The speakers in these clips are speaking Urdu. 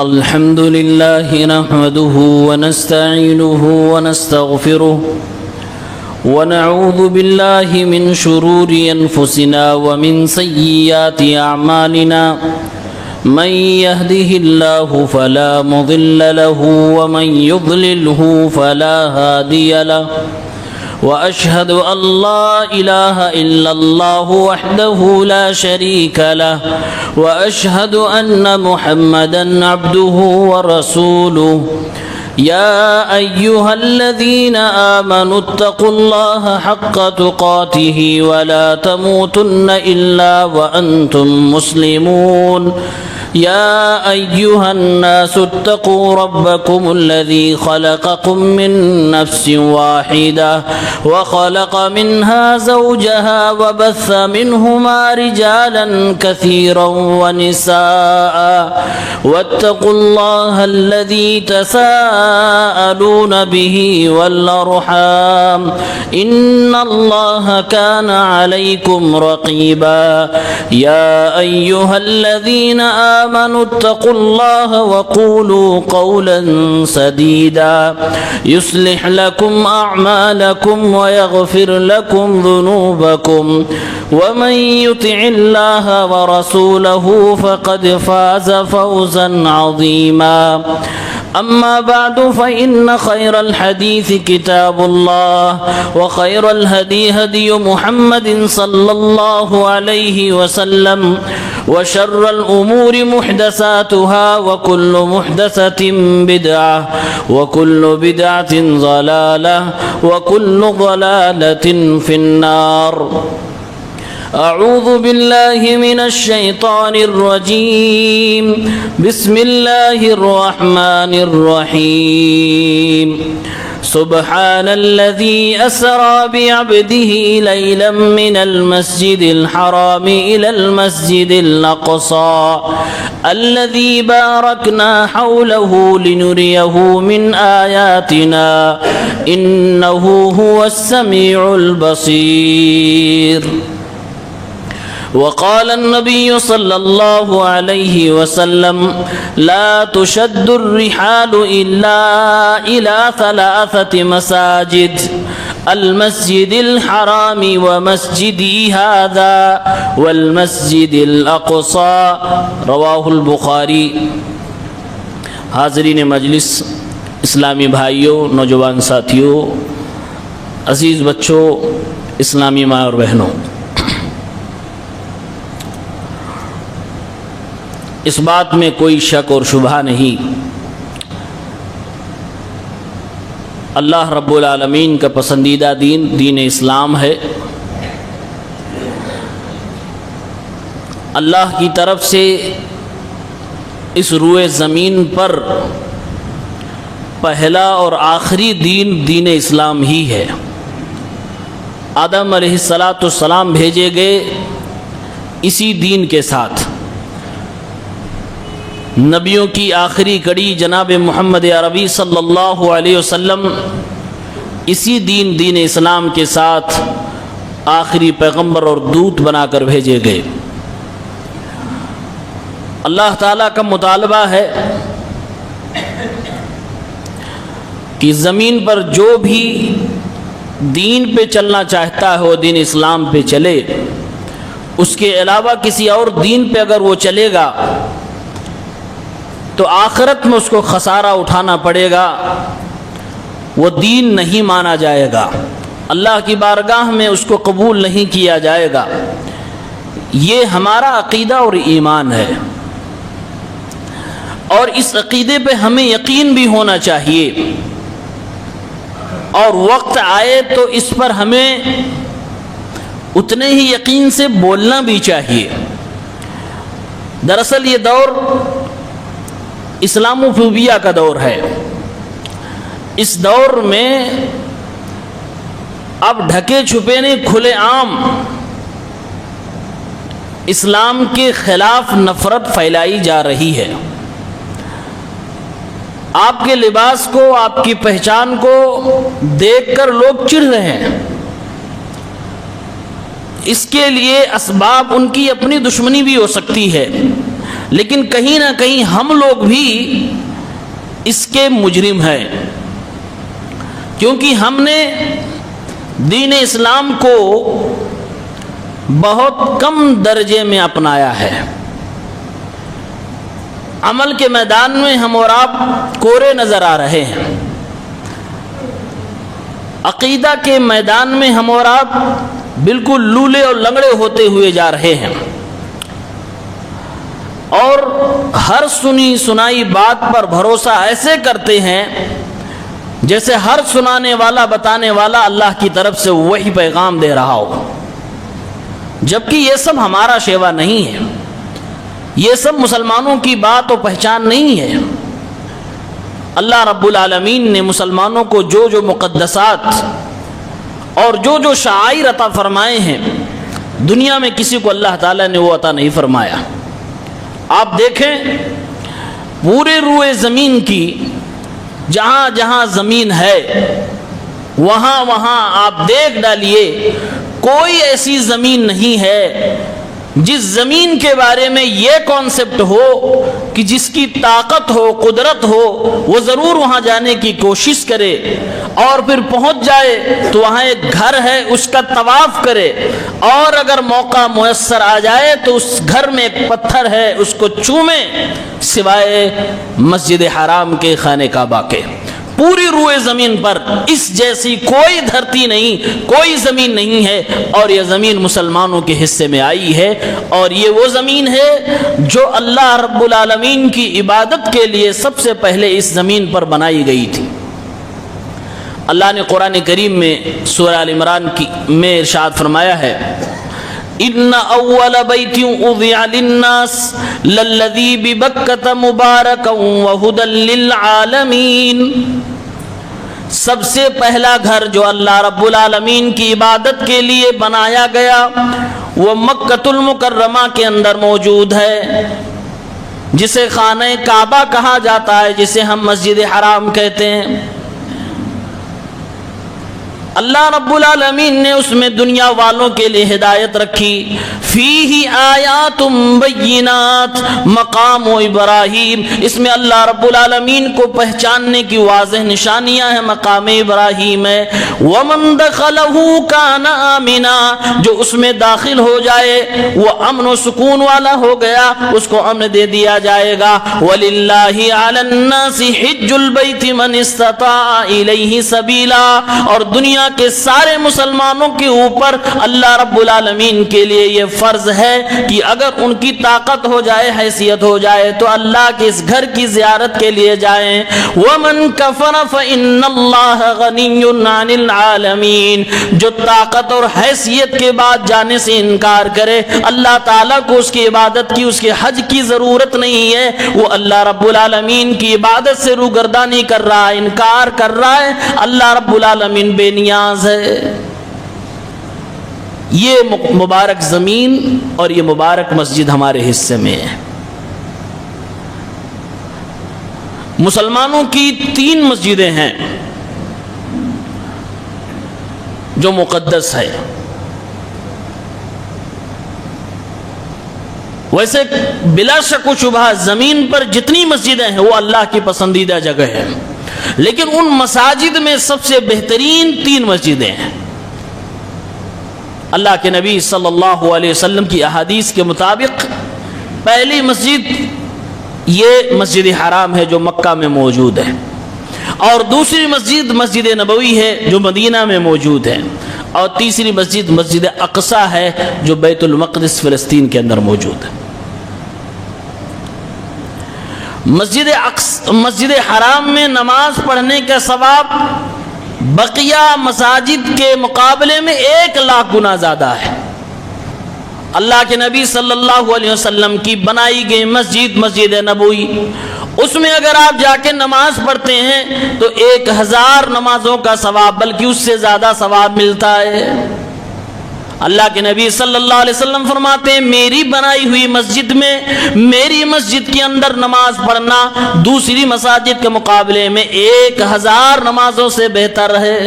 الحمد لله نحمده ونستعينه ونستغفره ونعوذ بالله من شرور أنفسنا ومن سيئات أعمالنا من يهده الله فلا مضل له ومن يضلله فلا هادي له وأشهد أن لا إله إلا الله وحده لا شريك له وأشهد أن محمدًا عبده ورسوله يا أيها الذين آمنوا اتقوا الله حق تقاته ولا تموتن إلا وأنتم مسلمون يا أيها الناس اتقوا ربكم الذي خلقكم من نفس واحدة وخلق منها زوجها وبث منهما رجالا كثيرا ونساء واتقوا الله الذي تساءلون به والأرحام إن الله كان عليكم رقيبا يا أيها الذين آمنوا اتقوا الله وقولوا قولا سديدا يصلح لكم أعمالكم ويغفر لكم ذنوبكم ومن يطع الله ورسوله فقد فاز فوزا عظيما أما بعد فإن خير الحديث كتاب الله وخير الهدي هدي محمد صلى الله عليه وسلم وشر الأمور محدثاتها وكل محدثة بدعة وكل بدعة ضلالة وكل ضلالة في النار. أعوذ بالله من الشيطان الرجيم. بسم الله الرحمن الرحيم. سبحان الذي أسرى بعبده ليلا من المسجد الحرام إلى المسجد الأقصى الذي باركنا حوله لنريه من آياتنا إنه هو السميع البصير. وقال النبي صلى الله عليه وسلم لا تشد الرحال إلا إلى 3 مساجد المسجد الحرام ومسجدي هذا والمسجد الأقصى رواه البخاری. حاضرین مجلس، اسلامی بھائیوں، نوجوان ساتھیوں، عزیز بچوں، اسلامی ماں اور بہنوں، اس بات میں کوئی شک اور شبہ نہیں، اللہ رب العالمین کا پسندیدہ دین دین اسلام ہے. اللہ کی طرف سے اس روئے زمین پر پہلا اور آخری دین دین اسلام ہی ہے. آدم علیہ السلام بھیجے گئے اسی دین کے ساتھ. نبیوں کی آخری کڑی جناب محمد عربی صلی اللہ علیہ وسلم اسی دین اسلام کے ساتھ آخری پیغمبر اور دودت بنا کر بھیجے گئے. اللہ تعالیٰ کا مطالبہ ہے کہ زمین پر جو بھی دین پہ چلنا چاہتا ہے وہ دین اسلام پہ چلے. اس کے علاوہ کسی اور دین پہ اگر وہ چلے گا تو آخرت میں اس کو خسارہ اٹھانا پڑے گا، وہ دین نہیں مانا جائے گا، اللہ کی بارگاہ میں اس کو قبول نہیں کیا جائے گا. یہ ہمارا عقیدہ اور ایمان ہے، اور اس عقیدے پہ ہمیں یقین بھی ہونا چاہیے، اور وقت آئے تو اس پر ہمیں اتنے ہی یقین سے بولنا بھی چاہیے. دراصل یہ دور اسلاموفوبیا کا دور ہے. اس دور میں اب ڈھکے چھپے نے کھلے عام اسلام کے خلاف نفرت پھیلائی جا رہی ہے. آپ کے لباس کو، آپ کی پہچان کو دیکھ کر لوگ چڑھ رہے ہیں. اس کے لیے اسباب ان کی اپنی دشمنی بھی ہو سکتی ہے، لیکن کہیں نہ کہیں ہم لوگ بھی اس کے مجرم ہیں، کیونکہ ہم نے دین اسلام کو بہت کم درجے میں اپنایا ہے۔ عمل کے میدان میں ہم اور آپ کورے نظر آ رہے ہیں، عقیدہ کے میدان میں ہم اور آپ بالکل لولے اور لنگڑے ہوتے ہوئے جا رہے ہیں، اور ہر سنی سنائی بات پر بھروسہ ایسے کرتے ہیں جیسے ہر سنانے والا بتانے والا اللہ کی طرف سے وہی پیغام دے رہا ہو، جبکہ یہ سب ہمارا شیوا نہیں ہے، یہ سب مسلمانوں کی بات و پہچان نہیں ہے۔ اللہ رب العالمین نے مسلمانوں کو جو جو مقدسات اور جو جو شعائر عطا فرمائے ہیں، دنیا میں کسی کو اللہ تعالیٰ نے وہ عطا نہیں فرمایا۔ آپ دیکھیں پورے روئے زمین کی جہاں جہاں زمین ہے وہاں وہاں آپ دیکھ ڈالیے، کوئی ایسی زمین نہیں ہے جس زمین کے بارے میں یہ کانسیپٹ ہو کہ جس کی طاقت ہو، قدرت ہو، وہ ضرور وہاں جانے کی کوشش کرے اور پھر پہنچ جائے تو وہاں ایک گھر ہے اس کا طواف کرے، اور اگر موقع میسر آ جائے تو اس گھر میں ایک پتھر ہے اس کو چومے، سوائے مسجد حرام کے، خانہ کعبہ کے۔ پوری روئے زمین پر اس جیسی کوئی دھرتی نہیں، کوئی زمین نہیں ہے، اور یہ زمین مسلمانوں کے حصے میں آئی ہے، اور یہ وہ زمین ہے جو اللہ رب العالمین کی عبادت کے لیے سب سے پہلے اس زمین پر بنائی گئی تھی۔ اللہ نے قرآن کریم میں سورہ آل عمران میں ارشاد فرمایا ہے، ان اول بیت وضع للناس للذی ببکۃ مبارکا وہدی للعالمین، سب سے پہلا گھر جو اللہ رب العالمین کی عبادت کے لیے بنایا گیا وہ مکۃ المکرمہ کے اندر موجود ہے، جسے خانہ کعبہ کہا جاتا ہے، جسے ہم مسجد حرام کہتے ہیں۔ اللہ رب العالمین نے اس میں دنیا والوں کے لیے ہدایت رکھی، فیہ آیات بینات مقام ابراہیم، اس میں اللہ رب العالمین کو پہچاننے کی واضح نشانیاں ہیں، مقام ابراہیم ہے۔ ومن دخلہ کان آمنا، جو اس میں داخل ہو جائے وہ امن و سکون والا ہو گیا، اس کو امن دے دیا جائے گا۔ وللہ علی الناس حج البیت من استطاع الیہ سبیلا، اور دنیا کے سارے مسلمانوں کے اوپر اللہ رب العالمین کے لیے یہ فرض ہے کہ اگر ان کی طاقت ہو جائے، حیثیت ہو جائے، تو اللہ کے اس گھر کی زیارت کے لیے جائیں۔ وَمَن كَفَرَ فَإِنَّ اللَّهَ غَنِيٌّ عَنِ الْعَالَمِينَ، جو طاقت اور حیثیت کے بعد جانے سے انکار کرے، اللہ تعالیٰ کو اس کی عبادت کی، اس کے حج کی ضرورت نہیں ہے، وہ اللہ رب العالمین کی عبادت سے روگردانی کر رہا ہے، انکار کر رہا ہے، اللہ رب العالمین بے نیاز ہے۔ یہ مبارک زمین اور یہ مبارک مسجد ہمارے حصے میں ہے۔ مسلمانوں کی 3 مسجدیں ہیں جو مقدس ہے۔ ویسے بلا شک و شبہ زمین پر جتنی مسجدیں ہیں وہ اللہ کی پسندیدہ جگہ ہے، لیکن ان مساجد میں سب سے بہترین 3 مسجدیں ہیں۔ اللہ کے نبی صلی اللہ علیہ وسلم کی احادیث کے مطابق پہلی مسجد یہ مسجد حرام ہے جو مکہ میں موجود ہے، اور دوسری مسجد مسجد نبوی ہے جو مدینہ میں موجود ہے، اور تیسری مسجد مسجد اقصی ہے جو بیت المقدس فلسطین کے اندر موجود ہے۔ مسجد حرام میں نماز پڑھنے کا ثواب بقیہ مساجد کے مقابلے میں 1,00,000 گنا زیادہ ہے۔ اللہ کے نبی صلی اللہ علیہ وسلم کی بنائی گئی مسجد مسجد نبوی، اس میں اگر آپ جا کے نماز پڑھتے ہیں تو 1,000 نمازوں کا ثواب، بلکہ اس سے زیادہ ثواب ملتا ہے۔ اللہ کے نبی صلی اللہ علیہ وسلم فرماتے ہیں میری بنائی ہوئی مسجد میں، میری مسجد کے اندر نماز پڑھنا دوسری مساجد کے مقابلے میں 1,000 نمازوں سے بہتر ہے۔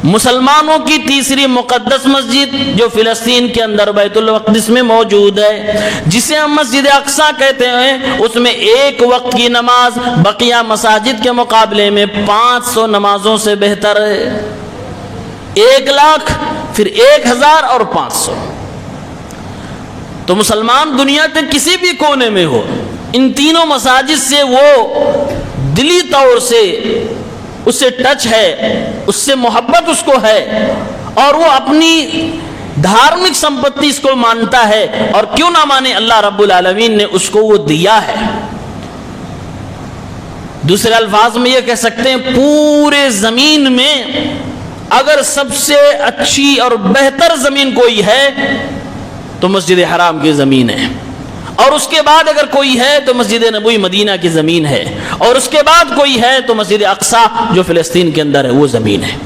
مسلمانوں کی تیسری مقدس مسجد جو فلسطین کے اندر بیت المقدس میں موجود ہے، جسے ہم مسجد اقصیٰ کہتے ہیں، اس میں ایک وقت کی نماز بقیہ مساجد کے مقابلے میں 500 نمازوں سے بہتر ہے۔ 1,00,000 پھر 1,000 اور 500۔ تو مسلمان دنیا کے کسی بھی کونے میں ہو، ان تینوں مساجد سے وہ دلی طور سے اس سے ٹچ ہے، اس سے محبت اس کو ہے، اور وہ اپنی دھارمک سمپتی اس کو مانتا ہے، اور کیوں نہ مانے، اللہ رب العالمین نے اس کو وہ دیا ہے۔ دوسرے الفاظ میں یہ کہہ سکتے ہیں پورے زمین میں اگر سب سے اچھی اور بہتر زمین کوئی ہے تو مسجد حرام کی زمین ہے، اور اس کے بعد اگر کوئی ہے تو مسجد نبوی مدینہ کی زمین ہے، اور اس کے بعد کوئی ہے تو مسجد اقصیٰ جو فلسطین کے اندر ہے وہ زمین ہے۔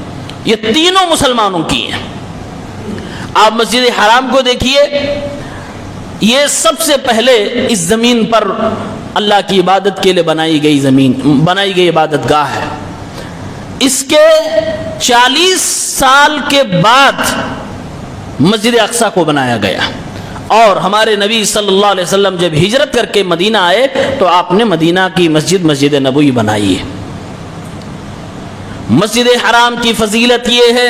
یہ تینوں مسلمانوں کی ہیں۔ آپ مسجد حرام کو دیکھیے، یہ سب سے پہلے اس زمین پر اللہ کی عبادت کے لیے بنائی گئی عبادت گاہ ہے۔ اس کے 40 سال کے بعد مسجد اقصیٰ کو بنایا گیا، اور ہمارے نبی صلی اللہ علیہ وسلم جب ہجرت کر کے مدینہ آئے تو آپ نے مدینہ کی مسجد نبوی بنائی ہے۔ مسجد حرام کی فضیلت یہ ہے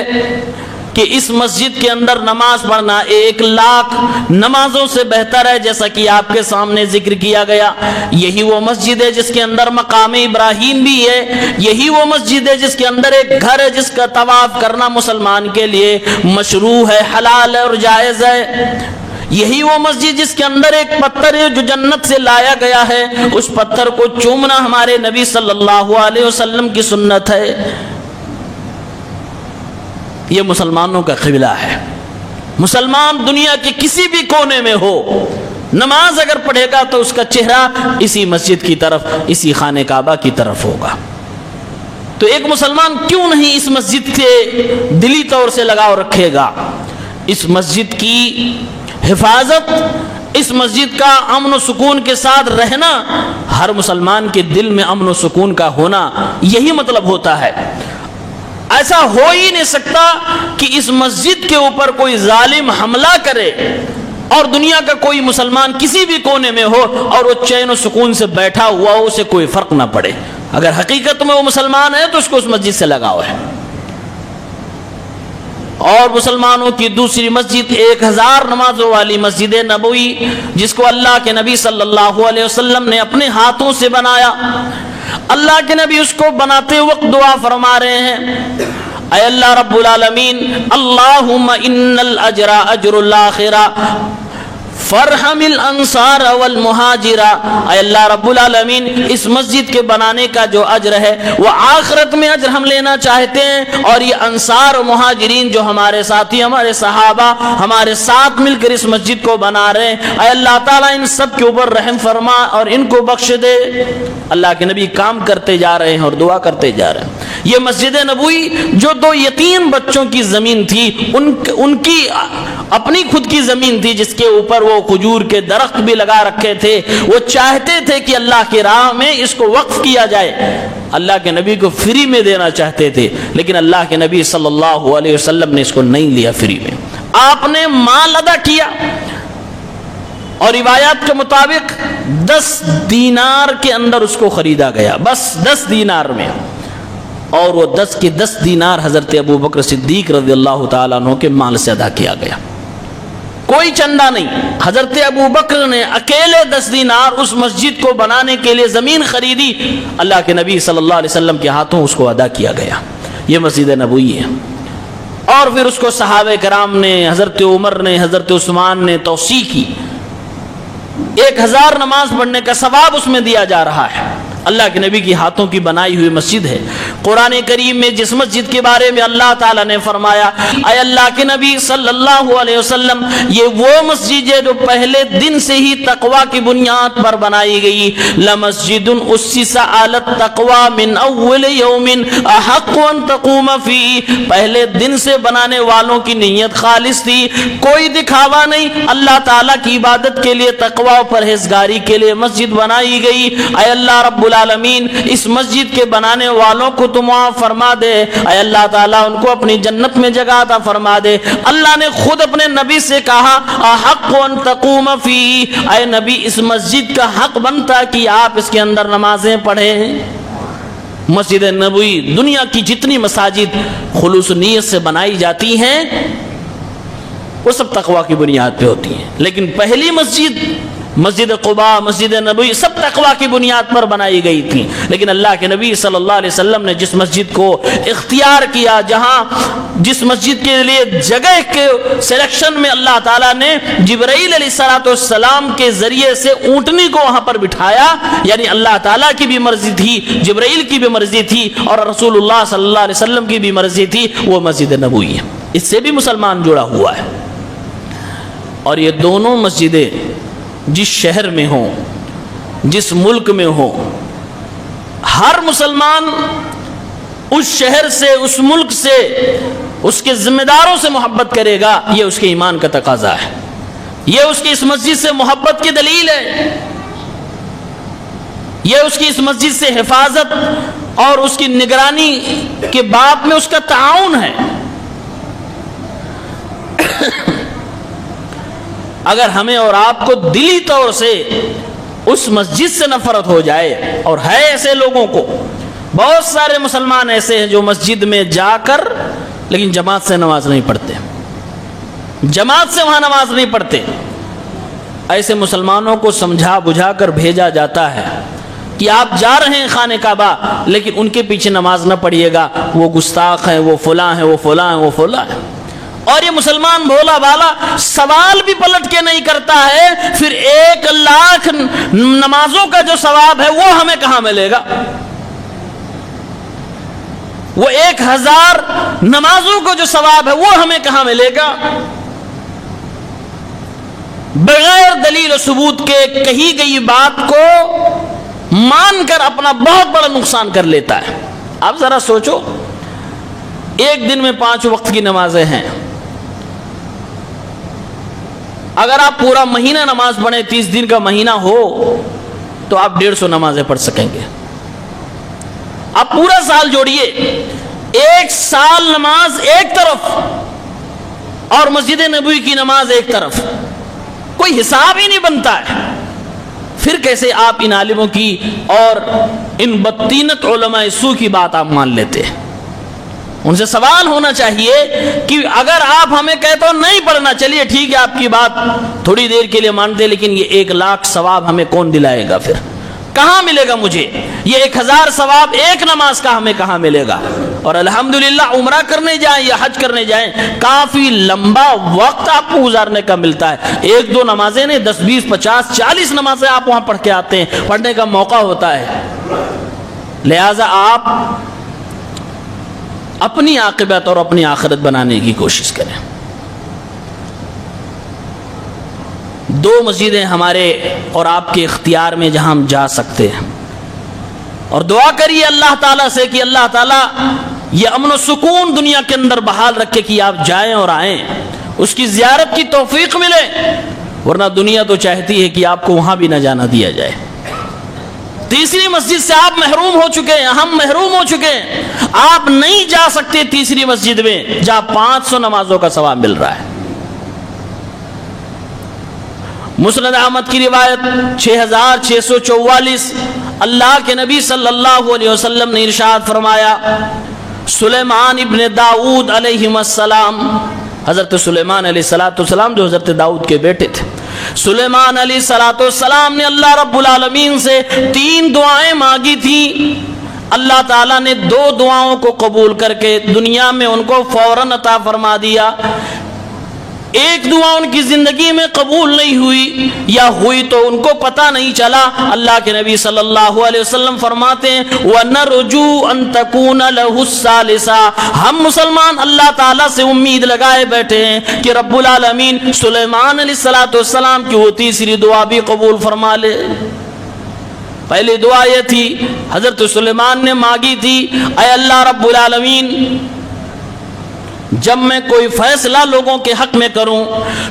کہ اس مسجد کے اندر نماز پڑھنا 1,00,000 نمازوں سے بہتر ہے، جیسا کہ آپ کے سامنے ذکر کیا گیا۔ یہی وہ مسجد ہے جس کے اندر مقام ابراہیم بھی ہے، یہی وہ مسجد ہے جس کے اندر ایک گھر ہے جس کا طواف کرنا مسلمان کے لیے مشروع ہے، حلال ہے اور جائز ہے۔ یہی وہ مسجد جس کے اندر ایک پتھر ہے جو جنت سے لایا گیا ہے، اس پتھر کو چومنا ہمارے نبی صلی اللہ علیہ وسلم کی سنت ہے۔ یہ مسلمانوں کا قبلہ ہے۔ مسلمان دنیا کے کسی بھی کونے میں ہو، نماز اگر پڑھے گا تو اس کا چہرہ اسی مسجد کی طرف، اسی خانہ کعبہ کی طرف ہوگا۔ تو ایک مسلمان کیوں نہیں اس مسجد سے دلی طور سے لگاؤ رکھے گا؟ اس مسجد کی حفاظت، اس مسجد کا امن و سکون کے ساتھ رہنا، ہر مسلمان کے دل میں امن و سکون کا ہونا، یہی مطلب ہوتا ہے۔ ایسا ہو ہی نہیں سکتا کہ اس مسجد کے اوپر کوئی ظالم حملہ کرے اور دنیا کا کوئی مسلمان کسی بھی کونے میں ہو اور وہ چین و سکون سے بیٹھا ہوا ہو، اسے کوئی فرق نہ پڑے۔ اگر حقیقت میں وہ مسلمان ہے تو اس کو اس مسجد سے لگاؤ ہے۔ اور مسلمانوں کی دوسری مسجد 1,000 نمازوں والی مسجد نبوی، جس کو اللہ کے نبی صلی اللہ علیہ وسلم نے اپنے ہاتھوں سے بنایا۔ اللہ کے نبی اس کو بناتے وقت دعا فرما رہے ہیں، اے اللہ رب العالمین، اللہم ان الاجر اجر الاخرہ فرحم الانصار والمہاجرہ، اے اللہ رب العالمین، اس مسجد کے بنانے کا جو اجر ہے وہ آخرت میں اجر ہم لینا چاہتے ہیں، اور یہ انصار و مہاجرین جو ہمارے ساتھی، ہمارے صحابہ ہمارے ساتھ مل کر اس مسجد کو بنا رہے ہیں، اے اللہ تعالیٰ ان سب کے اوپر رحم فرما اور ان کو بخش دے۔ اللہ کے نبی کام کرتے جا رہے ہیں اور دعا کرتے جا رہے ہیں۔ یہ مسجد نبوی جو 2 یتیم بچوں کی زمین تھی، ان کی اپنی خود کی زمین تھی، جس کے اوپر وہ کھجور کے درخت بھی لگا رکھے تھے۔ وہ چاہتے تھے کہ اللہ کی راہ میں اس کو وقف کیا جائے، اللہ کے نبی کو فری میں دینا چاہتے تھے، لیکن اللہ کے نبی صلی اللہ علیہ وسلم نے اس کو نہیں لیا فری میں۔ آپ نے مال ادا کیا، اور روایات کے مطابق 10 دینار کے اندر اس کو خریدا گیا، بس 10 دینار میں، اور وہ 10 کے 10 دینار حضرت ابو بکر صدیق رضی اللہ تعالیٰ عنہ کے مال سے ادا کیا گیا۔ کوئی چندہ نہیں، حضرت ابو بکر نے اکیلے 10 دینار اس مسجد کو بنانے کے لیے زمین خریدی، اللہ کے نبی صلی اللہ علیہ وسلم کے ہاتھوں اس کو ادا کیا گیا۔ یہ مسجد نبوی ہے۔ اور پھر اس کو صحابہ کرام نے، حضرت عمر نے، حضرت عثمان نے توسیع کی۔ 1000 نماز پڑھنے کا ثواب اس میں دیا جا رہا ہے۔ اللہ کے نبی کی ہاتھوں کی بنائی ہوئی مسجد ہے۔ قرآن کریم میں جس مسجد کے بارے میں اللہ تعالیٰ نے فرمایا، اے اللہ کے نبی صلی اللہ علیہ وسلم، یہ وہ مسجد ہے جو پہلے دن سے ہی تقوی کی بنیاد پر بنائی گئی، لمسجد اسس علی التقوی من اول یوم احق ان تقوم فیہ، پہلے دن سے بنانے والوں کی نیت خالص تھی، کوئی دکھاوا نہیں، اللہ تعالیٰ کی عبادت کے لیے، تقوی و پرہیزگاری کے لیے مسجد بنائی گئی۔ اے اللہ رب العالمین اس مسجد کے بنانے والوں کو تو معاف فرما دے، اے اللہ تعالیٰ ان کو اپنی جنت میں جگہ عطا فرما دے۔ اللہ نے خود اپنے نبی سے کہا احق ان تقوم فی، اے نبی اس مسجد کا حق بنتا کہ آپ اس کے اندر نمازیں پڑھیں۔ مسجد نبوی دنیا کی جتنی مساجد خلوص نیت سے بنائی جاتی ہیں وہ سب تقوی کی بنیاد پہ ہوتی ہیں، لیکن پہلی مسجد قباء، مسجد نبوی سب تقوی کی بنیاد پر بنائی گئی تھی۔ لیکن اللہ کے نبی صلی اللہ علیہ وسلم نے جس مسجد کو اختیار کیا، جس مسجد کے لیے جگہ کے سلیکشن میں اللہ تعالیٰ نے جبرائیل علیہ السلام کے ذریعے سے اونٹنی کو وہاں پر بٹھایا، یعنی اللہ تعالیٰ کی بھی مرضی تھی، جبرائیل کی بھی مرضی تھی اور رسول اللہ صلی اللہ علیہ وسلم کی بھی مرضی تھی، وہ مسجد نبوی ہے۔ اس سے بھی مسلمان جڑا ہوا ہے۔ اور یہ دونوں مسجدیں جس شہر میں ہوں، جس ملک میں ہوں، ہر مسلمان اس شہر سے، اس ملک سے، اس کے ذمہ داروں سے محبت کرے گا، یہ اس کے ایمان کا تقاضا ہے، یہ اس کی اس مسجد سے محبت کی دلیل ہے، یہ اس کی اس مسجد سے حفاظت اور اس کی نگرانی کے باب میں اس کا تعاون ہے۔ اگر ہمیں اور آپ کو دلی طور سے اس مسجد سے نفرت ہو جائے، اور ہے ایسے لوگوں کو، بہت سارے مسلمان ایسے ہیں جو مسجد میں جا کر لیکن جماعت سے نماز نہیں پڑھتے، جماعت سے وہاں نماز نہیں پڑھتے، ایسے مسلمانوں کو سمجھا بجھا کر بھیجا جاتا ہے کہ آپ جا رہے ہیں خانہ کعبہ لیکن ان کے پیچھے نماز نہ پڑھیے گا، وہ گستاخ ہیں، وہ فلاں ہیں، وہ فلاں ہیں، وہ فلاں ہیں۔ اور یہ مسلمان بھولا بالا سوال بھی پلٹ کے نہیں کرتا ہے، پھر 1,00,000 نمازوں کا جو ثواب ہے وہ ہمیں کہاں ملے گا؟ وہ 1,000 نمازوں کو جو ثواب ہے وہ ہمیں کہاں ملے گا؟ بغیر دلیل و ثبوت کے کہی گئی بات کو مان کر اپنا بہت بڑا نقصان کر لیتا ہے۔ آپ ذرا سوچو، ایک دن میں 5 وقت کی نمازیں ہیں، اگر آپ پورا مہینہ نماز پڑھیں، 30 دن کا مہینہ ہو تو آپ 150 نمازیں پڑھ سکیں گے۔ آپ پورا سال جوڑیے، 1 سال نماز ایک طرف اور مسجد نبوی کی نماز ایک طرف، کوئی حساب ہی نہیں بنتا ہے۔ پھر کیسے آپ ان عالموں کی اور ان بدطینت علماء سو کی بات آپ مان لیتے ہیں؟ ان سے سوال ہونا چاہیے کہ اگر آپ ہمیں کہتے ہو نہیں پڑھنا، چلیے ٹھیک ہے آپ کی بات تھوڑی دیر کے لیے مانتے، لیکن یہ 1,00,000 ثواب ہمیں کون دلائے گا؟ پھر کہاں ملے گا مجھے؟ یہ 1,000 ثواب ایک نماز کا ہمیں کہاں ملے گا؟ اور الحمدللہ عمرہ کرنے جائیں یا حج کرنے جائیں، کافی لمبا وقت آپ کو گزارنے کا ملتا ہے۔ 1-2 نمازیں نہیں، 10 20 50 40 نمازیں آپ وہاں پڑھ کے آتے ہیں، پڑھنے کا موقع ہوتا ہے۔ لہٰذا آپ اپنی عاقبت اور اپنی آخرت بنانے کی کوشش کریں۔ 2 مسجدیں ہمارے اور آپ کے اختیار میں جہاں ہم جا سکتے ہیں، اور دعا کریے اللہ تعالیٰ سے کہ اللہ تعالیٰ یہ امن و سکون دنیا کے اندر بحال رکھے کہ آپ جائیں اور آئیں، اس کی زیارت کی توفیق ملے، ورنہ دنیا تو چاہتی ہے کہ آپ کو وہاں بھی نہ جانا دیا جائے۔ تیسری مسجد سے آپ محروم ہو چکے ہیں، ہم محروم ہو چکے ہیں، آپ نہیں جا سکتے تیسری مسجد میں جہاں 500 نمازوں کا ثواب مل رہا ہے۔ مسند احمد کی روایت 6644، اللہ کے نبی صلی اللہ علیہ وسلم نے ارشاد فرمایا، سلیمان ابن داؤد علیہ السلام، حضرت سلیمان علیہ السلام جو حضرت داؤد کے بیٹے تھے، سلیمان علیہ السلام نے اللہ رب العالمین سے 3 دعائیں مانگی تھیں، اللہ تعالیٰ نے 2 دعاؤں کو قبول کر کے دنیا میں ان کو فوراً عطا فرما دیا۔ ایک دعا ان کی زندگی میں قبول نہیں ہوئی، یا ہوئی تو ان کو پتہ نہیں چلا۔ اللہ کے نبی صلی اللہ علیہ وسلم فرماتے ہیں وَنَرْجُو أَن تَكُونَ لَهُ الثَّالِثَةُ، ہم مسلمان اللہ تعالیٰ سے امید لگائے بیٹھے ہیں کہ رب العالمین سلیمان علیہ السلام کی وہ تیسری دعا بھی قبول فرما لے۔ پہلی دعا یہ تھی، حضرت سلیمان نے مانگی تھی، اے اللہ رب العالمین جب میں کوئی فیصلہ لوگوں کے حق میں کروں،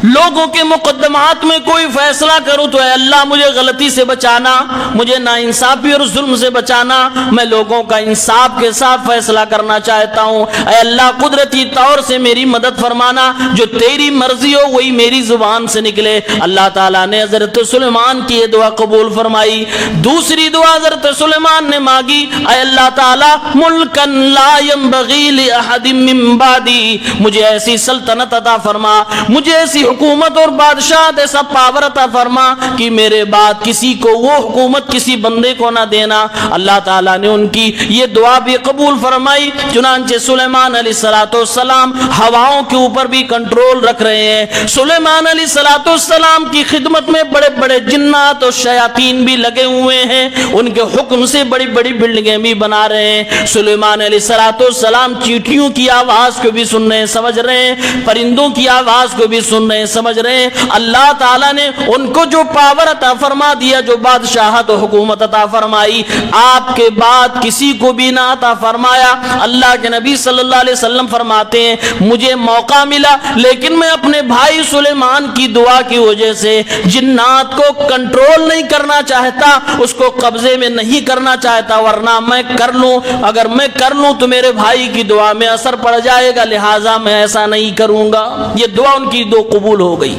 لوگوں کے مقدمات میں کوئی فیصلہ کروں، تو اے اللہ مجھے غلطی سے بچانا، مجھے ناانصافی اور ظلم سے بچانا، میں لوگوں کا انصاف کے ساتھ فیصلہ کرنا چاہتا ہوں۔ اے اللہ قدرتی طور سے میری مدد فرمانا، جو تیری مرضی ہو وہی میری زبان سے نکلے۔ اللہ تعالیٰ نے حضرت سلیمان کی یہ دعا قبول فرمائی۔ دوسری دعا حضرت سلیمان نے مانگی، اے اللہ تعالیٰ ملکن لا ينبغی لأحد من بعدی، مجھے ایسی سلطنت عطا فرما، مجھے ایسی حکومت اور بادشاہت، ایسا پاور عطا فرما کہ میرے بعد کسی کو وہ حکومت کسی بندے کو نہ دینا۔ اللہ تعالیٰ نے ان کی یہ دعا بھی قبول فرمائی۔ چنانچہ سلیمان علیہ السلام ہواؤں کے اوپر بھی کنٹرول رکھ رہے ہیں۔ سلیمان علیہ السلام کی خدمت میں بڑے بڑے جنات اور شیاطین بھی لگے ہوئے ہیں، ان کے حکم سے بڑی بڑی بلڈنگیں بھی بنا رہے ہیں۔ سلیمان علیہ السلام چیٹیوں کی آواز کو بھی سن رہے ہیں، سمجھ رہے ہیں، پرندوں کی آواز کو بھی سن رہے ہیں، سمجھ رہے ہیں۔ اللہ تعالیٰ نے ان کو جو پاور عطا فرما دیا، جو بادشاہت و حکومت عطا فرمائی، آپ کے بعد کسی کو بھی نہ عطا فرمایا۔ اللہ کے نبی صلی اللہ علیہ وسلم فرماتے ہیں مجھے موقع ملا، لیکن میں اپنے بھائی سلیمان کی دعا کی وجہ سے جنات کو کنٹرول نہیں کرنا چاہتا، اس کو قبضے میں نہیں کرنا چاہتا، ورنہ میں کر لوں، اگر میں کر لوں تو میرے بھائی کی دعا میں اثر پڑ جائے گا، لہٰذا میں ایسا نہیں کروں گا۔ یہ دعا ان کی دو قبول ہو گئی۔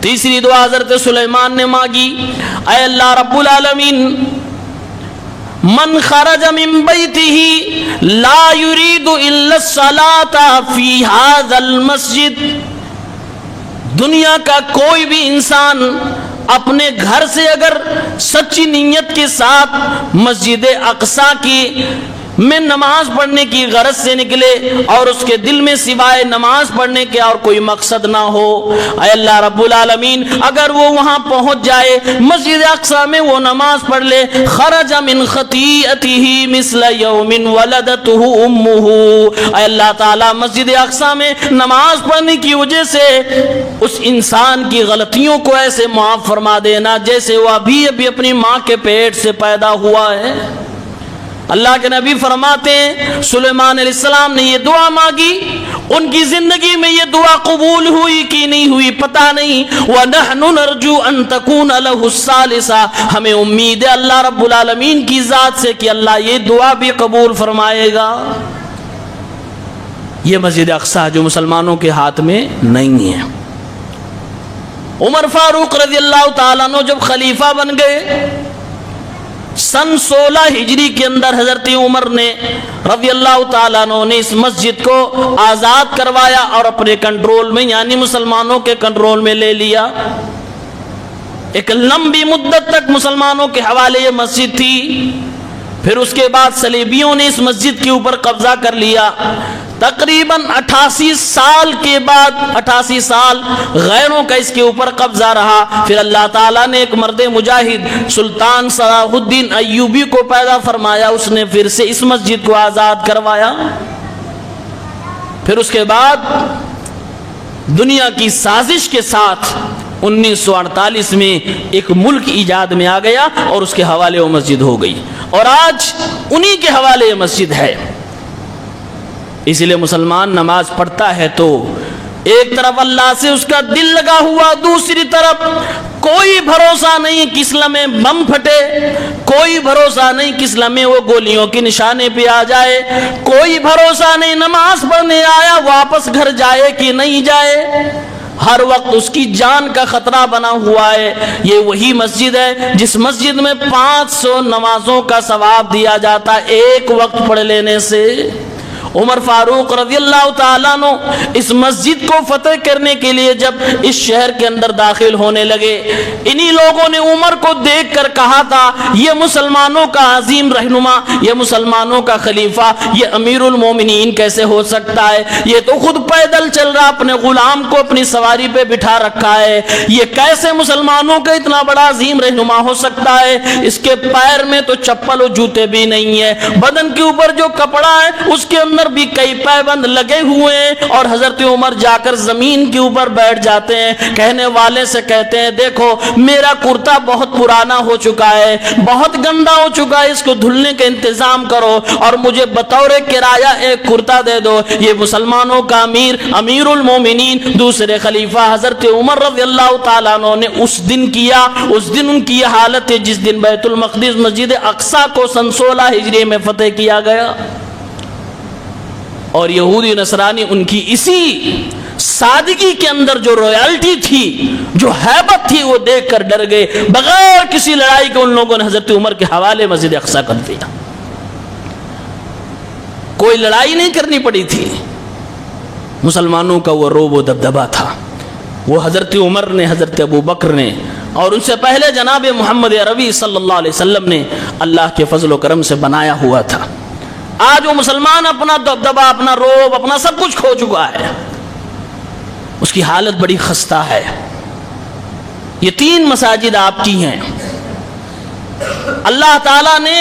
تیسری دعا حضرت سلیمان نے مانگی، اے اللہ رب العالمین من خرج من بیتہ لا یرید الا الصلاۃ فی ھذا المسجد، دنیا کا کوئی بھی انسان اپنے گھر سے اگر سچی نیت کے ساتھ مسجد اقصی کی میں نماز پڑھنے کی غرض سے نکلے اور اس کے دل میں سوائے نماز پڑھنے کے اور کوئی مقصد نہ ہو، اے اللہ رب العالمین اگر وہ وہاں پہنچ جائے، مسجد اقصی میں وہ نماز پڑھ لے، خرج من خطیئتہ مثل یوم ولدتہ امہ، اے اللہ تعالیٰ مسجد اقصی میں نماز پڑھنے کی وجہ سے اس انسان کی غلطیوں کو ایسے معاف فرما دینا جیسے وہ ابھی اپنی ماں کے پیٹ سے پیدا ہوا ہے۔ اللہ کے نبی فرماتے ہیں سلیمان علیہ السلام نے یہ دعا مانگی، ان کی زندگی میں یہ دعا قبول ہوئی کہ نہیں ہوئی پتہ نہیں۔ وَنَحْنُ نَرْجُو أَن تَكُونَ لَهُ الثَّالِثَةُ، ہمیں امید ہے اللہ رب العالمین کی ذات سے کہ اللہ یہ دعا بھی قبول فرمائے گا۔ یہ مسجد اقصی جو مسلمانوں کے ہاتھ میں نہیں ہے۔ عمر فاروق رضی اللہ تعالیٰ عنہ جب خلیفہ بن گئے، سن 16 ہجری کے اندر حضرت عمر نے رضی اللہ تعالیٰ عنہ نے اس مسجد کو آزاد کروایا اور اپنے کنٹرول میں یعنی مسلمانوں کے کنٹرول میں لے لیا۔ ایک لمبی مدت تک مسلمانوں کے حوالے یہ مسجد تھی، پھر اس کے بعد صلیبیوں نے اس مسجد کے اوپر قبضہ کر لیا۔ تقریباً 88 سال کے بعد 88 سال غیروں کا اس کے اوپر قبضہ رہا۔ پھر اللہ تعالیٰ نے ایک مرد مجاہد سلطان صلاح الدین ایوبی کو پیدا فرمایا، اس نے پھر سے اس مسجد کو آزاد کروایا۔ پھر اس کے بعد دنیا کی سازش کے ساتھ 1948 میں ایک ملک ایجاد میں آ گیا اور اس کے حوالے وہ مسجد ہو گئی، اور آج انہی کے حوالے یہ مسجد ہے۔ اس لیے مسلمان نماز پڑھتا ہے تو ایک طرف اللہ سے اس کا دل لگا ہوا، دوسری طرف کوئی بھروسہ نہیں کس لمحے بم پھٹے، کوئی بھروسہ نہیں کس لمحے وہ گولیوں کے نشانے پہ آ جائے، کوئی بھروسہ نہیں نماز پڑھنے آیا واپس گھر جائے کہ نہیں جائے، ہر وقت اس کی جان کا خطرہ بنا ہوا ہے۔ یہ وہی مسجد ہے جس مسجد میں 500 نمازوں کا ثواب دیا جاتا ایک وقت پڑھ لینے سے۔ عمر فاروق رضی اللہ تعالیٰ عنہ اس مسجد کو فتح کرنے کے لیے جب اس شہر کے اندر داخل ہونے لگے، انہی لوگوں نے عمر کو دیکھ کر کہا تھا یہ مسلمانوں کا عظیم رہنما، یہ مسلمانوں کا خلیفہ، یہ امیر المومنین کیسے ہو سکتا ہے؟ یہ تو خود پیدل چل رہا، اپنے غلام کو اپنی سواری پہ بٹھا رکھا ہے، یہ کیسے مسلمانوں کا اتنا بڑا عظیم رہنما ہو سکتا ہے؟ اس کے پیر میں تو چپل و جوتے بھی نہیں ہے، بدن کے اوپر جو کپڑا ہے اس کے اندر بھی کئی پابند لگے ہوئے ہیں، اور حضرت عمر جا کر زمین کے اوپر بیٹھ جاتے ہیں، کہنے والے سے کہتے ہیں دیکھو میرا کرتا بہت پرانا ہو چکا ہے، بہت گندا ہو چکا ہے، اس کو دھلنے کا انتظام کرو اور مجھے بطور کرایہ ایک کرتا دے دو۔ یہ مسلمانوں کا امیر المومنین دوسرے خلیفہ حضرت عمر رضی اللہ تعالیٰ عنہ نے اس دن کیا۔ اس دن ان کی یہ حالت ہے جس دن بیت المقدس مسجد اقصی کو سن 16 ہجری میں فتح کیا گیا، اور یہودی نصرانی ان کی اسی سادگی کے اندر جو رویالٹی تھی، جو ہیبت تھی، وہ دیکھ کر ڈر گئے۔ بغیر کسی لڑائی کے ان لوگوں نے حضرت عمر کے حوالے مسجد اقصی کر دیا۔ کوئی لڑائی نہیں کرنی پڑی تھی، مسلمانوں کا وہ روب و دبدبا تھا، وہ حضرت عمر نے، حضرت ابو بکر نے، اور ان سے پہلے جناب محمد عربی صلی اللہ علیہ وسلم نے اللہ کے فضل و کرم سے بنایا ہوا تھا۔ آج وہ مسلمان اپنا دبدبا، اپنا روب، اپنا سب کچھ کھو چکا ہے، اس کی حالت بڑی خستہ ہے۔ یہ 3 مساجد آپ کی ہیں، اللہ تعالیٰ نے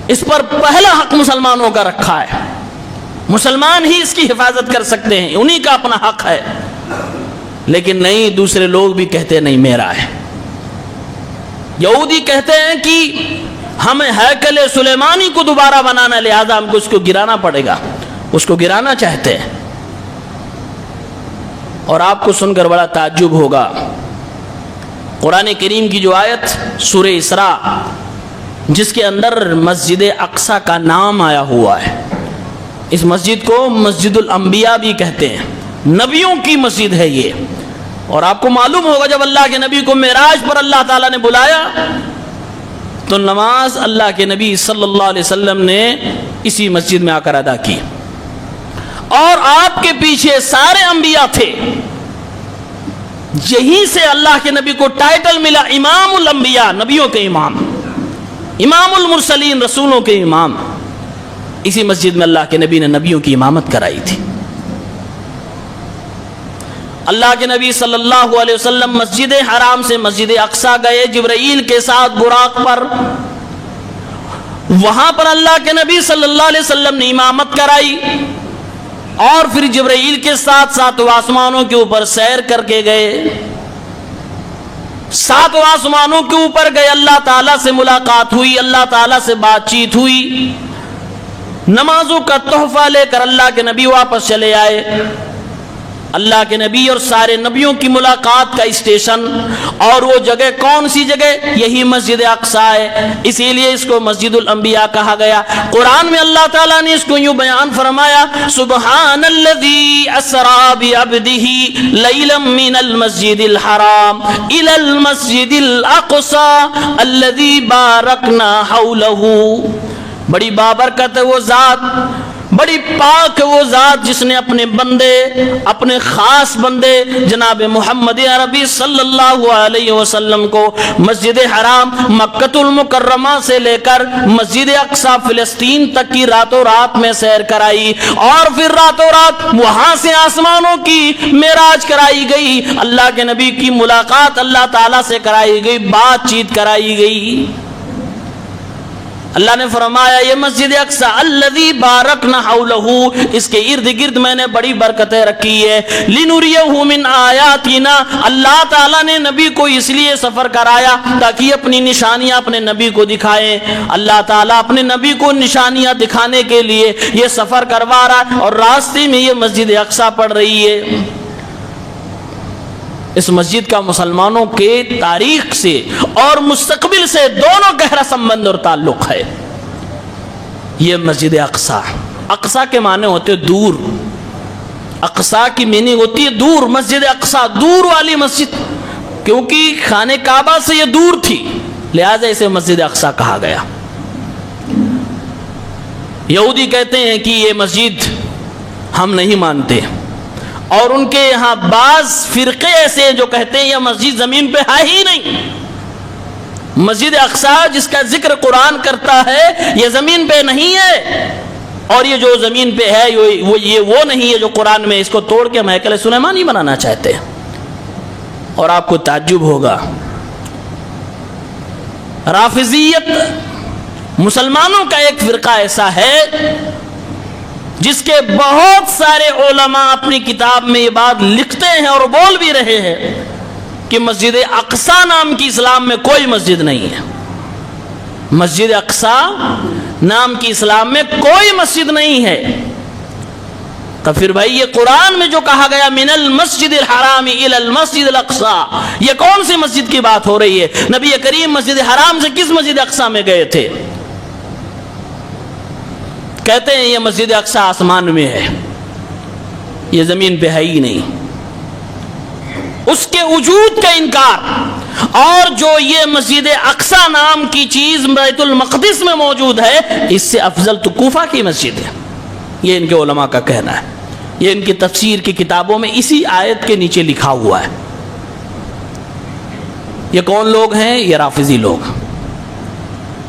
اس پر پہلا حق مسلمانوں کا رکھا ہے، مسلمان ہی اس کی حفاظت کر سکتے ہیں، انہی کا اپنا حق ہے، لیکن نہیں، دوسرے لوگ بھی کہتے نہیں میرا ہے۔ یہودی کہتے ہیں کہ ہمیں ہیکل سلیمانی کو دوبارہ بنانا، لہذا ہم کو اس کو گرانا پڑے گا، اس کو گرانا چاہتے ہیں۔ اور آپ کو سن کر بڑا تعجب ہوگا، قرآن کریم کی جو آیت سورہ اسراء جس کے اندر مسجد اقصی کا نام آیا ہوا ہے، اس مسجد کو مسجد الانبیاء بھی کہتے ہیں، نبیوں کی مسجد ہے یہ۔ اور آپ کو معلوم ہوگا جب اللہ کے نبی کو معراج پر اللہ تعالیٰ نے بلایا تو نماز اللہ کے نبی صلی اللہ علیہ وسلم نے اسی مسجد میں آ کر ادا کی، اور آپ کے پیچھے سارے انبیاء تھے، یہیں سے اللہ کے نبی کو ٹائٹل ملا امام الانبیاء، نبیوں کے امام، امام المرسلین، رسولوں کے امام۔ اسی مسجد میں اللہ کے نبی نے نبیوں کی امامت کرائی تھی۔ اللہ کے نبی صلی اللہ علیہ وسلم مسجد حرام سے مسجد اقصی گئے جبرائیل کے ساتھ براق پر، وہاں پر اللہ کے نبی صلی اللہ علیہ وسلم نے امامت کرائی، اور پھر جبرائیل کے ساتھ 7 آسمانوں کے اوپر سیر کر کے گئے، 7 آسمانوں کے اوپر گئے، اللہ تعالیٰ سے ملاقات ہوئی، اللہ تعالیٰ سے بات چیت ہوئی، نمازوں کا تحفہ لے کر اللہ کے نبی واپس چلے آئے۔ اللہ کے نبی اور سارے نبیوں کی ملاقات کا اسٹیشن اور وہ جگہ کون سی جگہ؟ یہی مسجد اقصی ہے، اسی لیے اس کو مسجد الانبیاء کہا گیا۔ قرآن میں اللہ تعالیٰ نے اس کو یوں بیان فرمایا، سبحان الذی اسری بعبدہ لیلا من المسجد الحرام الی المسجد الاقصی الذی بارکنا حولہ۔ بڑی بابرکت ہے وہ ذات، بڑی پاک ہے وہ ذات جس نے اپنے بندے، اپنے خاص بندے جناب محمد عربی صلی اللہ علیہ وسلم کو مسجد حرام مکہ المکرمہ سے لے کر مسجد اقصی فلسطین تک کی راتوں رات میں سیر کرائی، اور پھر راتوں رات وہاں سے آسمانوں کی معراج کرائی گئی، اللہ کے نبی کی ملاقات اللہ تعالیٰ سے کرائی گئی، بات چیت کرائی گئی۔ اللہ نے فرمایا یہ مسجد اقصی الذی بارکنا حولہ، اس کے ارد گرد میں نے بڑی برکتیں رکھی ہے، لنریہ من آیاتنا، اللہ تعالیٰ نے نبی کو اس لیے سفر کرایا تاکہ اپنی نشانیاں اپنے نبی کو دکھائیں۔ اللہ تعالیٰ اپنے نبی کو نشانیاں دکھانے کے لیے یہ سفر کروا رہا ہے، اور راستے میں یہ مسجد اقصی پڑ رہی ہے۔ اس مسجد کا مسلمانوں کے تاریخ سے اور مستقبل سے دونوں گہرا سمبند اور تعلق ہے۔ یہ مسجد اقصی، اقصی کے معنی ہوتے دور، اقصی کی میننگ ہوتی ہے دور، مسجد اقصی دور والی مسجد، کیونکہ خانہ کعبہ سے یہ دور تھی، لہٰذا اسے مسجد اقصی کہا گیا۔ یہودی کہتے ہیں کہ یہ مسجد ہم نہیں مانتے، اور ان کے یہاں بعض فرقے ایسے جو کہتے ہیں یہ مسجد زمین پہ ہے ہی نہیں، مسجد اقصی جس کا ذکر قرآن کرتا ہے یہ زمین پہ نہیں ہے، اور یہ جو زمین پہ ہے وہ نہیں ہے جو قرآن میں، اس کو توڑ کے ہم ہیکل سلیمانی بنانا چاہتے ہیں۔ اور آپ کو تعجب ہوگا، رافضیت مسلمانوں کا ایک فرقہ ایسا ہے جس کے بہت سارے علماء اپنی کتاب میں یہ بات لکھتے ہیں اور بول بھی رہے ہیں کہ مسجد اقصی نام کی اسلام میں کوئی مسجد نہیں ہے. مسجد اقصی نام کی اسلام میں کوئی مسجد نہیں ہے. تو پھر بھائی یہ قرآن میں جو کہا گیا من المسجد الحرام الی المسجد الاقصی، یہ کون سی مسجد کی بات ہو رہی ہے؟ نبی کریم مسجد حرام سے کس مسجد اقصی میں گئے تھے؟ کہتے ہیں یہ مسجد اقصی آسمان میں ہے، یہ زمین پہ ہے ہی نہیں. اس کے وجود کا انکار، اور جو یہ مسجد اقصی نام کی چیز بیت المقدس میں موجود ہے، اس سے افضل تو کوفہ کی مسجد ہے. یہ ان کے علماء کا کہنا ہے. یہ ان کی تفسیر کی کتابوں میں اسی آیت کے نیچے لکھا ہوا ہے. یہ کون لوگ ہیں؟ یہ رافضی لوگ،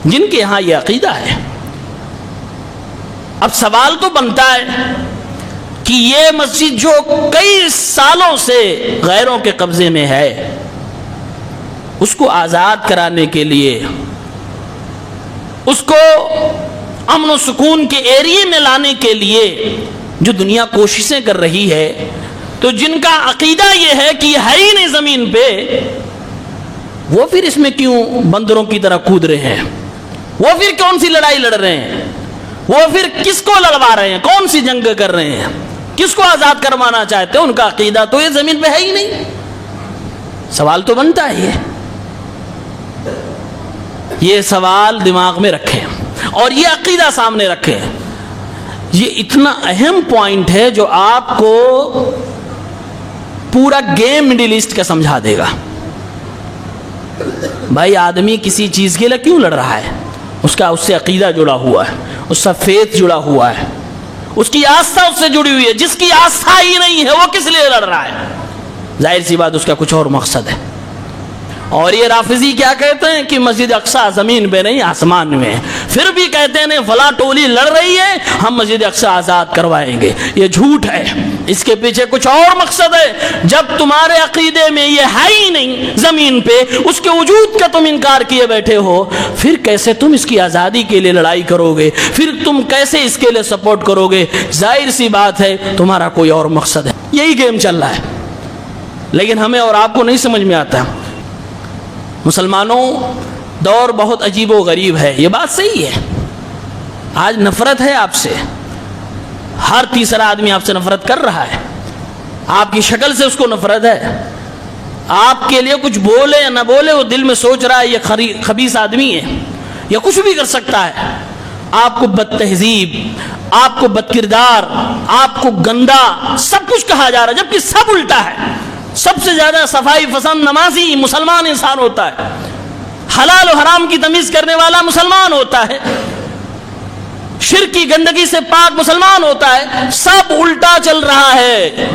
جن کے ہاں یہ عقیدہ ہے. اب سوال تو بنتا ہے کہ یہ مسجد جو کئی سالوں سے غیروں کے قبضے میں ہے، اس کو آزاد کرانے کے لیے، اس کو امن و سکون کے ایریے میں لانے کے لیے جو دنیا کوششیں کر رہی ہے، تو جن کا عقیدہ یہ ہے کہ یہ ہے ہی نہیں زمین پہ، وہ پھر اس میں کیوں بندروں کی طرح کود رہے ہیں؟ وہ پھر کون سی لڑائی لڑ رہے ہیں؟ وہ پھر کس کو لڑوا رہے ہیں؟ کون سی جنگ کر رہے ہیں؟ کس کو آزاد کروانا چاہتے ہیں؟ ان کا عقیدہ تو یہ زمین پہ ہے ہی نہیں. سوال تو بنتا ہے. یہ سوال دماغ میں رکھیں اور یہ عقیدہ سامنے رکھیں. یہ اتنا اہم پوائنٹ ہے جو آپ کو پورا گیم مڈل ایسٹ کا سمجھا دے گا. بھائی آدمی کسی چیز کے لیے کیوں لڑ رہا ہے؟ اس سے عقیدہ جڑا ہوا ہے، اس کا فیتھ جڑا ہوا ہے، اس کی آستھا اس سے جڑی ہوئی ہے. جس کی آستھا ہی نہیں ہے وہ کس لیے لڑ رہا ہے؟ ظاہر سی بات اس کا کچھ اور مقصد ہے. اور یہ رافضی کیا کہتے ہیں کہ مسجد اقصی زمین پہ نہیں آسمان میں ہے. پھر بھی کہتے ہیں فلاں ٹولی لڑ رہی ہے، ہم مسجد اقصی آزاد کروائیں گے. یہ جھوٹ ہے، اس کے پیچھے کچھ اور مقصد ہے. جب تمہارے عقیدے میں یہ ہے ہی نہیں زمین پہ، اس کے وجود کا تم انکار کیے بیٹھے ہو، پھر کیسے تم اس کی آزادی کے لیے لڑائی کرو گے؟ پھر تم کیسے اس کے لیے سپورٹ کرو گے؟ ظاہر سی بات ہے تمہارا کوئی اور مقصد ہے. یہی گیم چل رہا ہے، لیکن ہمیں اور آپ کو نہیں سمجھ میں آتا. مسلمانوں، دور بہت عجیب و غریب ہے. یہ بات صحیح ہے، آج نفرت ہے آپ سے. ہر تیسرا آدمی آپ سے نفرت کر رہا ہے. آپ کی شکل سے اس کو نفرت ہے. آپ کے لیے کچھ بولے یا نہ بولے، وہ دل میں سوچ رہا ہے یہ خبیث آدمی ہے، یا کچھ بھی کر سکتا ہے. آپ کو بد تہذیب، آپ کو بد کردار، آپ کو گندا سب کچھ کہا جا رہا ہے، جبکہ سب الٹا ہے. سب سے زیادہ صفائی پسند نمازی مسلمان انسان ہوتا ہے. حلال و حرام کی تمیز کرنے والا مسلمان ہوتا ہے. شرک کی گندگی سے پاک مسلمان ہوتا ہے. سب الٹا چل رہا ہے،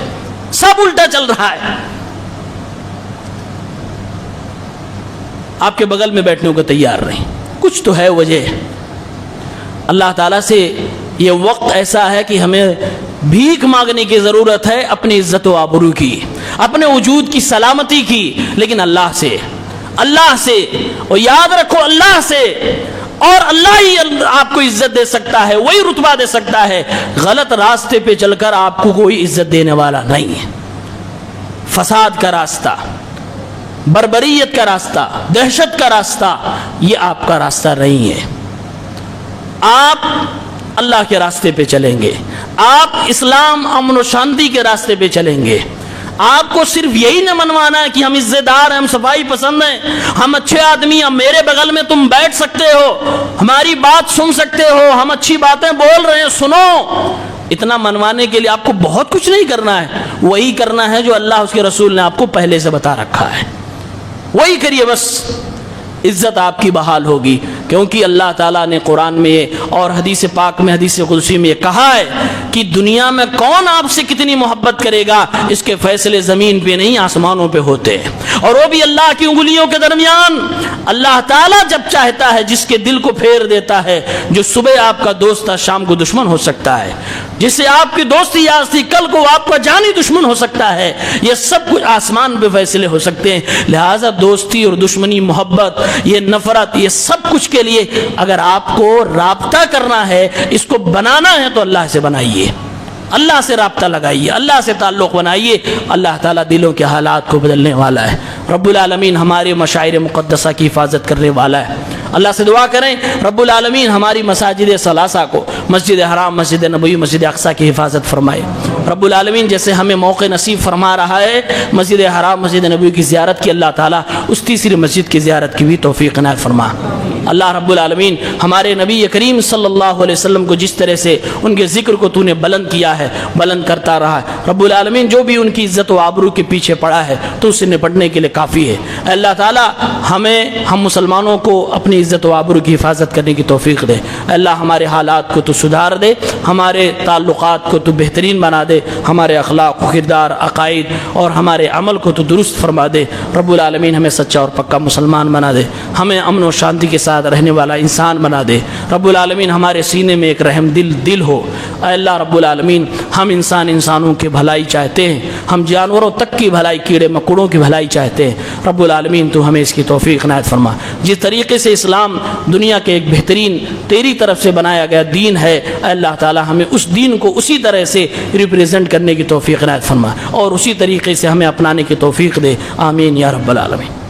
سب الٹا چل رہا ہے. آپ کے بغل میں بیٹھنے کو تیار نہیں. کچھ تو ہے وجہ. اللہ تعالیٰ سے یہ وقت ایسا ہے کہ ہمیں بھیک مانگنے کی ضرورت ہے، اپنی عزت و آبرو کی، اپنے وجود کی سلامتی کی، لیکن اللہ سے اور یاد رکھو اللہ سے. اور اللہ ہی آپ کو عزت دے سکتا ہے، وہی رتبہ دے سکتا ہے. غلط راستے پہ چل کر آپ کو کوئی عزت دینے والا نہیں ہے. فساد کا راستہ، بربریت کا راستہ، دہشت کا راستہ، یہ آپ کا راستہ نہیں ہے. آپ اللہ کے راستے پہ چلیں گے، آپ اسلام امن و شانتی کے راستے پہ چلیں گے. آپ کو صرف یہی نہ منوانا ہے کہ ہم عزت دار ہیں، ہم صفائی پسند ہیں، ہم اچھے آدمی ہیں، میرے بغل میں تم بیٹھ سکتے ہو، ہماری بات سن سکتے ہو، ہم اچھی باتیں بول رہے ہیں سنو. اتنا منوانے کے لیے آپ کو بہت کچھ نہیں کرنا ہے. وہی کرنا ہے جو اللہ اس کے رسول نے آپ کو پہلے سے بتا رکھا ہے. وہی کریے، بس عزت آپ کی بحال ہوگی. کیونکہ اللہ تعالیٰ نے قرآن میں اور حدیث پاک میں، حدیث قدسی میں یہ کہا ہے کہ دنیا میں کون آپ سے کتنی محبت کرے گا، اس کے فیصلے زمین پہ نہیں آسمانوں پہ ہوتے ہیں، اور وہ بھی اللہ کی انگلیوں کے درمیان. اللہ تعالیٰ جب چاہتا ہے جس کے دل کو پھیر دیتا ہے. جو صبح آپ کا دوست تھا شام کو دشمن ہو سکتا ہے، جس سے آپ کی دوستی یاد تھی کل کو آپ کا جانی دشمن ہو سکتا ہے. یہ سب کچھ آسمان پہ فیصلے ہو سکتے ہیں. لہٰذا دوستی اور دشمنی، محبت، یہ نفرت، یہ سب کچھ کے لیے اگر آپ کو رابطہ کرنا ہے، اس کو بنانا ہے، تو اللہ سے بنائیے، اللہ سے رابطہ لگائیے، اللہ سے تعلق بنائیے۔ اللہ تعالیٰ دلوں کے حالات کو بدلنے والا ہے۔ رب العالمین ہمارے مشاعر مقدسہ کی حفاظت کرنے والا ہے۔ اللہ سے دعا کریں رب العالمین ہماری مساجد ثلاثہ کو، مسجد حرام، مسجد نبوی، مسجد اقصیٰ کی حفاظت فرمائے۔ رب العالمین جیسے ہمیں موقع نصیب فرما رہا ہے مسجد حرام، مسجد نبوی کی زیارت کی، اللہ تعالیٰ اس تیسری مسجد کی زیارت کی بھی توفیق عنایت فرما۔ اللہ رب العالمین ہمارے نبی کریم صلی اللہ علیہ وسلم کو جس طرح سے ان کے ذکر کو تو نے بلند کیا ہے، بلند کرتا رہا ہے، رب العالمین جو بھی ان کی عزت و آبرو کے پیچھے پڑا ہے تو اسے نپٹنے کے لیے کافی ہے۔ اللہ تعالیٰ ہم مسلمانوں کو اپنی عزت و آبرو کی حفاظت کرنے کی توفیق دے۔ اللہ ہمارے حالات کو تو سدھار دے، ہمارے تعلقات کو تو بہترین بنا دے، ہمارے اخلاق و کردار، عقائد اور ہمارے عمل کو تو درست فرما دے۔ رب العالمین ہمیں سچا اور پکا مسلمان بنا دے، ہمیں امن و شانتی کے ساتھ رہنے والا انسان بنا دے۔ رب العالمین ہمارے سینے میں ایک رحم دل ہو۔ اے اللہ رب العالمین ہم انسانوں کی بھلائی چاہتے ہیں، ہم جانوروں تک کی بھلائی، کیڑے مکوڑوں کی بھلائی چاہتے ہیں۔ رب العالمین تو ہمیں اس کی توفیق عنایت فرما۔ جس طریقے سے اسلام دنیا کے ایک بہترین تیری طرف سے بنایا گیا دین ہے، اے اللہ تعالی ہمیں اس دین کو اسی طرح سے ریپریزنٹ کرنے کی توفیق عنایت فرما اور اسی طریقے سے ہمیں اپنانے کی توفیق دے۔ آمین یا رب العالمین۔